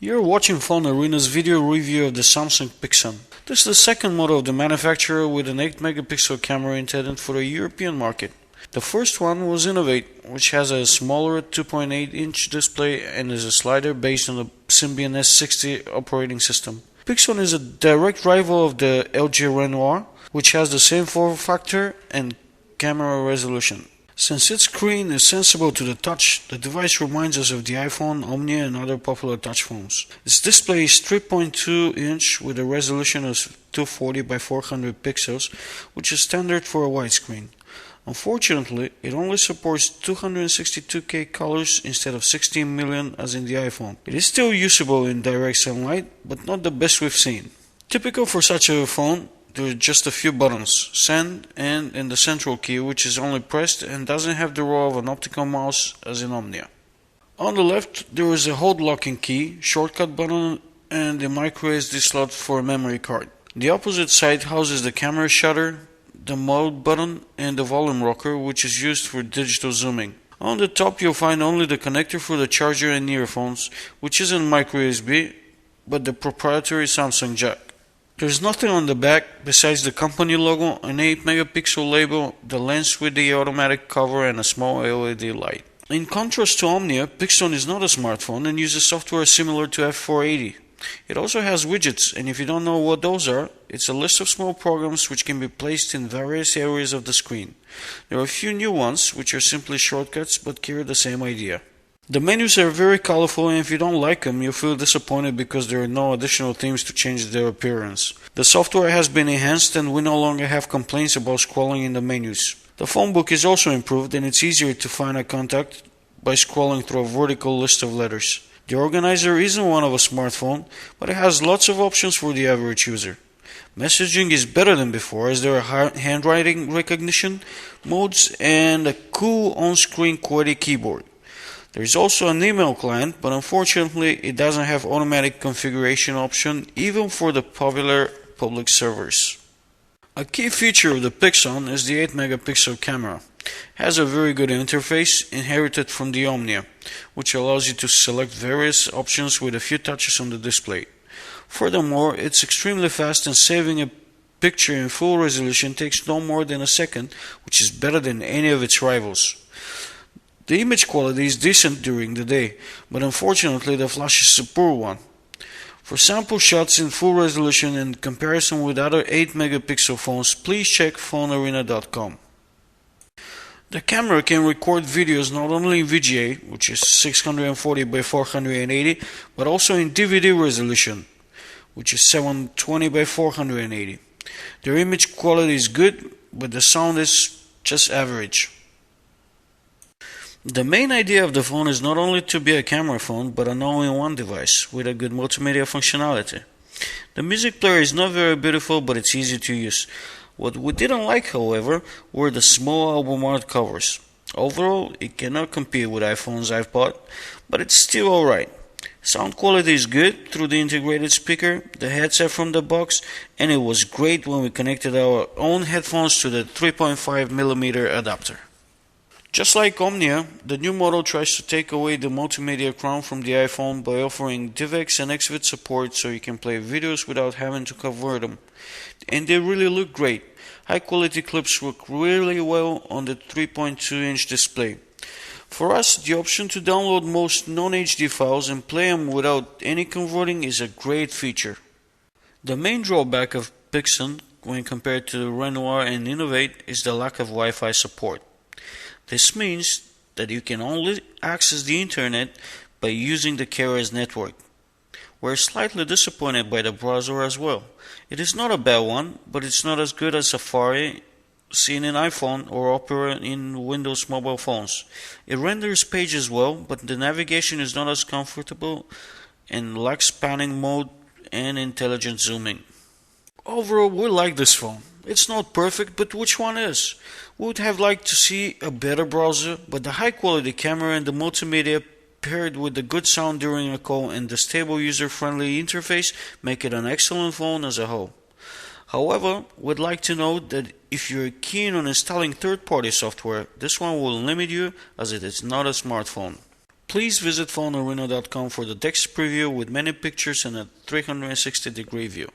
You're watching Phone Arena's video review of the Samsung Pixon. This is the second model of the manufacturer with an 8 megapixel camera intended for the European market. The first one was XviD, which has a smaller 2.8-inch display and is a slider based on the Symbian S60 operating system. Pixon is a direct rival of the LG Renoir, which has the same form factor and camera resolution. Since its screen is sensible to the touch, the device reminds us of the iPhone, Omnia and other popular touch phones. Its display is 3.2-inch with a resolution of 240 by 400 pixels, which is standard for a widescreen. Unfortunately, it only supports 262K colors instead of 16 million as in the iPhone. It is still usable in direct sunlight, but not the best we've seen. Typical for such a phone, there are just a few buttons, send and the central key, which is only pressed and doesn't have the role of an optical mouse as in Omnia. On the left there is a hold locking key, shortcut button and a microSD slot for a memory card. The opposite side houses the camera shutter, the mode button and the volume rocker, which is used for digital zooming. On the top you'll find only the connector for the charger and earphones, which isn't microSD but the proprietary Samsung jack. There's nothing on the back besides the company logo, an 8 megapixel label, the lens with the automatic cover and a small LED light. In contrast to Omnia, Pixon is not a smartphone and uses software similar to F480. It also has widgets, and if you don't know what those are, it's a list of small programs which can be placed in various areas of the screen. There are a few new ones which are simply shortcuts but carry the same idea. The menus are very colorful, and if you don't like them, you'll feel disappointed because there are no additional themes to change their appearance. The software has been enhanced and we no longer have complaints about scrolling in the menus. The phone book is also improved and it's easier to find a contact by scrolling through a vertical list of letters. The organizer isn't one of a smartphone, but it has lots of options for the average user. Messaging is better than before as there are handwriting recognition modes and a cool on-screen QWERTY keyboard. There is also an email client, but unfortunately it doesn't have automatic configuration option even for the popular public servers. A key feature of the Pixon is the 8 megapixel camera. It has a very good interface inherited from the Omnia, which allows you to select various options with a few touches on the display. Furthermore, it's extremely fast and saving a picture in full resolution takes no more than a second, which is better than any of its rivals. The image quality is decent during the day, but unfortunately the flash is a poor one. For sample shots in full resolution in comparison with other 8 megapixel phones, please check phonearena.com. The camera can record videos not only in VGA, which is 640 by 480, but also in DVD resolution, which is 720 by 480. Their image quality is good, but the sound is just average. The main idea of the phone is not only to be a camera phone, but an all-in-one device with a good multimedia functionality. The music player is not very beautiful, but it's easy to use. What we didn't like, however, were the small album art covers. Overall, it cannot compete with iPhones I've bought, but it's still alright. Sound quality is good through the integrated speaker, the headset from the box, and it was great when we connected our own headphones to the 3.5mm adapter. Just like Omnia, the new model tries to take away the multimedia crown from the iPhone by offering DivX and XviD support so you can play videos without having to convert them. And they really look great. High quality clips work really well on the 3.2-inch display. For us, the option to download most non-HD files and play them without any converting is a great feature. The main drawback of Pixon when compared to the Renoir and XviD is the lack of Wi-Fi support. This means that you can only access the internet by using the carrier's network. We're slightly disappointed by the browser as well. It is not a bad one, but it's not as good as Safari seen in iPhone or Opera in Windows mobile phones. It renders pages well, but the navigation is not as comfortable and lacks panning mode and intelligent zooming. Overall, we like this phone. It's not perfect, but which one is? We would have liked to see a better browser, but the high quality camera and the multimedia paired with the good sound during a call and the stable user-friendly interface make it an excellent phone as a whole. However, we'd like to note that if you're keen on installing third-party software, this one will limit you as it is not a smartphone. Please visit phonearena.com for the text preview with many pictures and a 360-degree view.